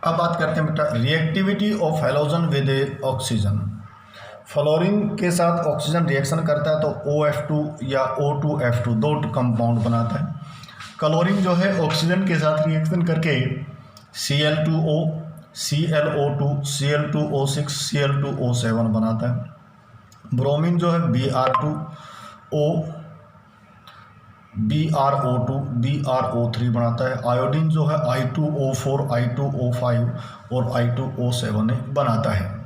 अब बात करते हैं बेटा reactivity of halogen with oxygen. Fluorine के साथ ऑक्सीजन रिएक्शन करता है तो OF2 या O2F2 दो कंपाउंड बनाता है। क्लोरीन जो है ऑक्सीजन के साथ रिएक्शन करके Cl2O, ClO2, Cl2O6, Cl2O7 बनाता है। ब्रोमीन जो है Br2O, BrO2, BrO3 बनाता है। आयोडीन जो है I2O4, I2O5 और I2O7 बनाता है।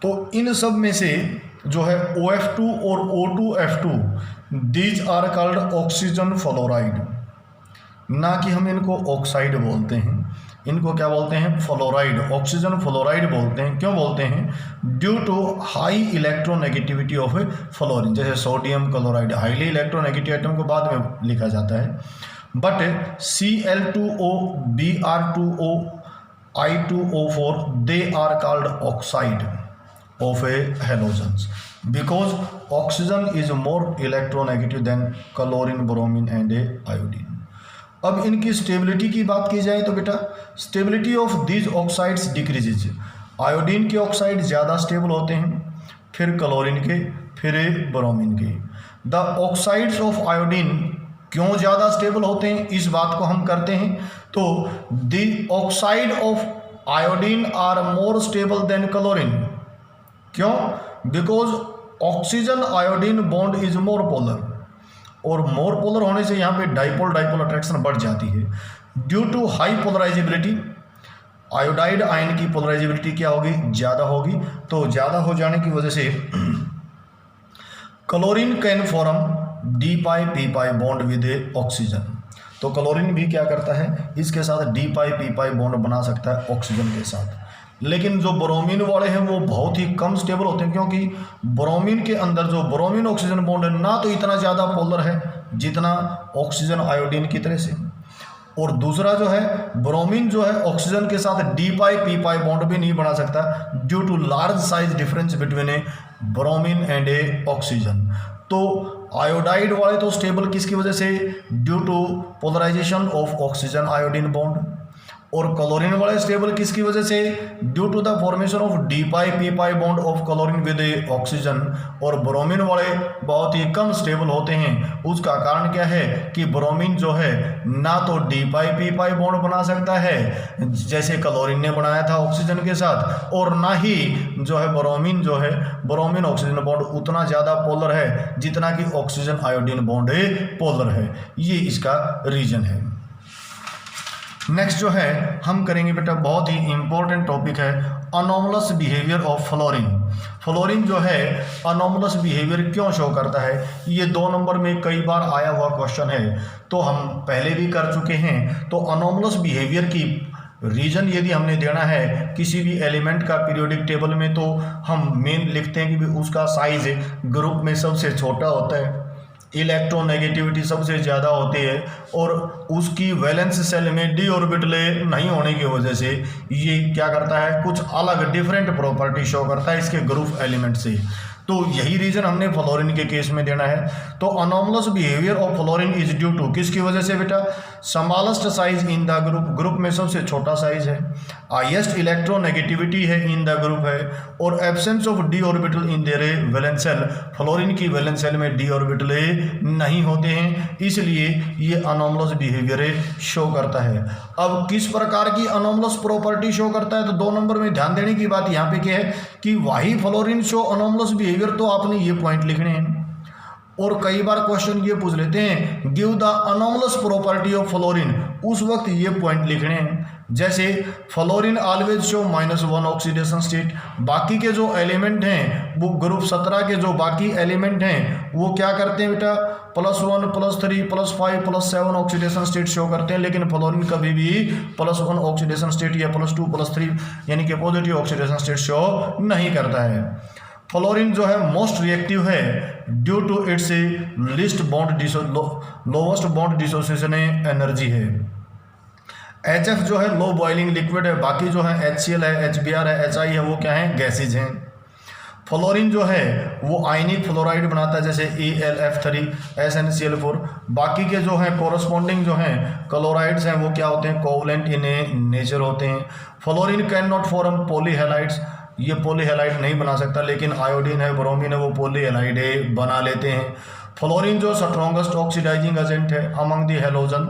तो इन सब में से जो है OF2 और O2F2 these are called oxygen fluoride, ना कि हम इनको ऑक्साइड बोलते हैं, इनको क्या बोलते हैं? फ्लोराइड, ऑक्सीजन फ्लोराइड बोलते हैं। क्यों बोलते हैं? Due to high electronegativity of fluorine. जैसे sodium chloride highly electronegative item को बाद में लिखा जाता है, but Cl2O, Br2O, I2O4 they are called oxide of a halogens because oxygen is more electronegative than chlorine, bromine and iodine। अब इनकी stability की बात की जाए तो बेटा stability of these oxides decreases. Iodine के ऑक्साइड ज़्यादा स्टेबल होते हैं, फिर क्लोरीन के, फिर ब्रोमीन के। द ऑक्साइड्स ऑफ आयोडीन क्यों ज़्यादा स्टेबल होते हैं, इस बात को हम करते हैं तो the oxide of iodine are more stable than chlorine. क्यों? Because oxygen iodine bond is more polar, और मोर पोलर होने से यहाँ पे डाइपोल डाइपोल अट्रैक्शन बढ़ जाती है। Due to high polarizability iodide ion की पोलराइजेबिलिटी क्या होगी? ज़्यादा होगी। तो ज़्यादा हो जाने की वजह से chlorine can form D∅P∅ bond with oxygen. तो क्लोरीन भी क्या करता है? इसके साथ D∅P∅ बॉन्ड बना सकता है ऑक्सीजन के साथ। लेकिन जो ब्रोमीन वाले हैं वो बहुत ही कम स्टेबल होते हैं, क्योंकि ब्रोमीन के अंदर जो ब्रोमीन ऑक्सीजन बॉन्ड है ना तो इतना ज़्यादा पोलर है जितना ऑक्सीजन आयोडीन की तरह से, और दूसरा जो है ब्रोमीन जो है ऑक्सीजन के साथ D∅P∅ बॉन्ड भी नहीं बना सकता due to large size difference between a bromine and a oxygen. तो आयोडाइड वाले तो स्टेबल किसकी वजह से? Due to polarization of oxygen iodine bond. और क्लोरीन वाले स्टेबल किसकी वजह से? Due to the formation of D∅P∅ bond of chlorine with oxygen. और ब्रोमीन वाले बहुत ही कम स्टेबल होते हैं। उसका कारण क्या है कि ब्रोमीन जो है ना तो D∅P∅ बॉन्ड बना सकता है जैसे क्लोरीन ने बनाया था ऑक्सीजन के साथ, और ना ही जो है ब्रोमीन ऑक्सीजन बॉन्ड उतना ज़्यादा पोलर है जितना कि ऑक्सीजन आयोडीन बॉन्ड पोलर है। ये इसका रीजन है। नेक्स्ट जो है हम करेंगे बेटा बहुत ही इंपॉर्टेंट टॉपिक है anomalous behaviour of fluorine. Fluorine जो है अनोमलस बिहेवियर क्यों शो करता है? ये 2 नंबर में कई बार आया हुआ क्वेश्चन है, तो हम पहले भी कर चुके हैं। तो अनोमलस बिहेवियर की रीजन यदि हमने देना है किसी भी एलिमेंट का पीरियोडिक टेबल में, तो हम मेन लिखते हैं कि उसका साइज ग्रुप में सबसे छोटा होता है, इलेक्ट्रोनेगेटिविटी सबसे ज़्यादा होती है, और उसकी वैलेंस सेल में d ऑर्बिटल नहीं होने की वजह से ये क्या करता है? कुछ अलग डिफरेंट प्रॉपर्टी शो करता है इसके ग्रुप एलिमेंट से। तो यही रीजन हमने फ्लोरीन के केस में देना है। तो anomalous behaviour of fluorine is due to किसकी वजह से बेटा? Smallest size in the group में सबसे छोटा साइज है, हाईएस्ट इलेक्ट्रोनेगेटिविटी है इन द ग्रुप है, और absence of d orbital in their valence shell. Fluorine की वैलेंस सेल में d ऑर्बिटल नहीं होते हैं, इसलिए ये अनोमलस बिहेवियर शो करता है। अब किस प्रकार की अनोमलस प्रॉपर्टी शो करता है? तो 2 नंबर में ध्यान देने की बात यहाँ पे क्या है कि वाही फ्लोरीन शो अनोमलस बिहेवियर, तो आपने ये पॉइंट लिखने हैं। और कई बार क्वेश्चन ये पूछ लेते हैं give the anomalous property of fluorine, उस वक्त ये पॉइंट लिखने हैं। जैसे fluorine always show -1 oxidation state. बाकी के जो एलिमेंट हैं वो ग्रुप 17 के जो बाकी एलिमेंट हैं वो क्या करते हैं बेटा? +1, +3, +5, +7 ऑक्सीडेशन स्टेट शो करते हैं, लेकिन फ्लोरीन कभी भी +1 ऑक्सीडेशन स्टेट या +2, +3 यानी कि पॉजिटिव ऑक्सीडेशन स्टेट शो नहीं करता है। फ्लोरीन जो है मोस्ट रिएक्टिव है due to its lowest bond dissociation energy है। HF जो है लो बॉइलिंग लिक्विड है, बाकी जो है HCl है, HBr है, HI है, वो क्या है? गैसेज हैं। फ्लोरीन जो है वो आयनिक फ्लोराइड बनाता है, जैसे AlF3 SnCl4। बाकी के जो हैं कोरस्पॉन्डिंग जो हैं क्लोराइड्स हैं वो क्या होते हैं, कोवलेंट इन नेचर होते हैं। फ्लोरीन कैन नॉट फॉर्म पॉलीहेलाइड्स, ये पॉलीहेलाइड नहीं बना सकता, लेकिन आयोडीन है, ब्रोमीन है, वो पॉलीहेलाइड बना लेते हैं। फ्लोरीन जो स्ट्रॉन्गेस्ट ऑक्सीडाइजिंग एजेंट है among the halogen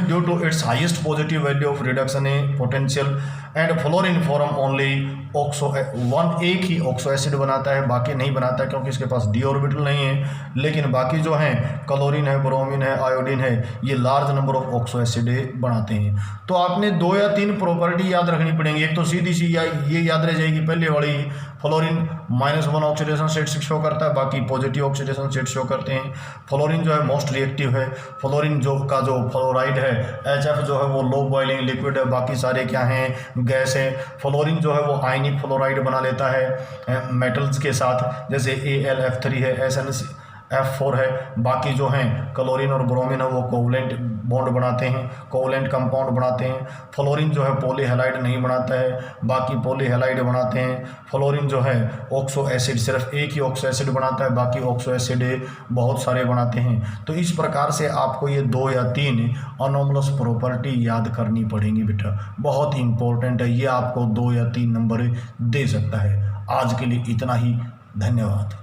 due to its highest positive value of reduction in potential, and fluorine form only oxo एक ही ऑक्सो एसिड बनाता है, बाकी नहीं बनाता है क्योंकि इसके पास डी ऑर्बिटल नहीं है। लेकिन बाकी जो हैं क्लोरीन है, ब्रोमीन है, आयोडीन है, ये large number of oxo acid बनाते हैं। तो आपने 2 या 3 प्रॉपर्टी याद रखनी पड़ेंगी। एक तो सीधी सी ये याद रह जाएगी पहले वाली, फ्लोरीन -1 ऑक्सीडेशन स्टेट शो करता है, बाकी पॉजिटिव ऑक्सीडेशन स्टेट शो करते हैं। फ्लोरीन जो है मोस्ट रिएक्टिव है। फ्लोरीन जो फ्लोराइड है HF जो है वो लो बॉइलिंग लिक्विड है, बाकी सारे क्या हैं, गैस है। फ्लोरीन जो है वो आयनिक फ्लोराइड बना लेता है मेटल्स के साथ, जैसे AlF3 है, SnF4 है। बाकी जो हैं क्लोरीन और ब्रोमीन है वो कोवलेंट बॉन्ड बनाते हैं, कोवलेंट कंपाउंड बनाते हैं। फ्लोरीन जो है पॉलीहेलाइड नहीं बनाता है, बाकी पॉलीहेलाइड बनाते हैं। फ्लोरीन जो है ऑक्सो एसिड सिर्फ एक ही ऑक्सो एसिड बनाता है, बाकी ऑक्सो एसिड बहुत सारे बनाते हैं। तो इस प्रकार से आपको ये 2 या 3 अनोमलस प्रॉपर्टी याद करनी पड़ेंगी बेटा, बहुत इंपॉर्टेंट है। ये आपको 2 या 3 नंबर दे सकता है। आज के लिए इतना ही, धन्यवाद।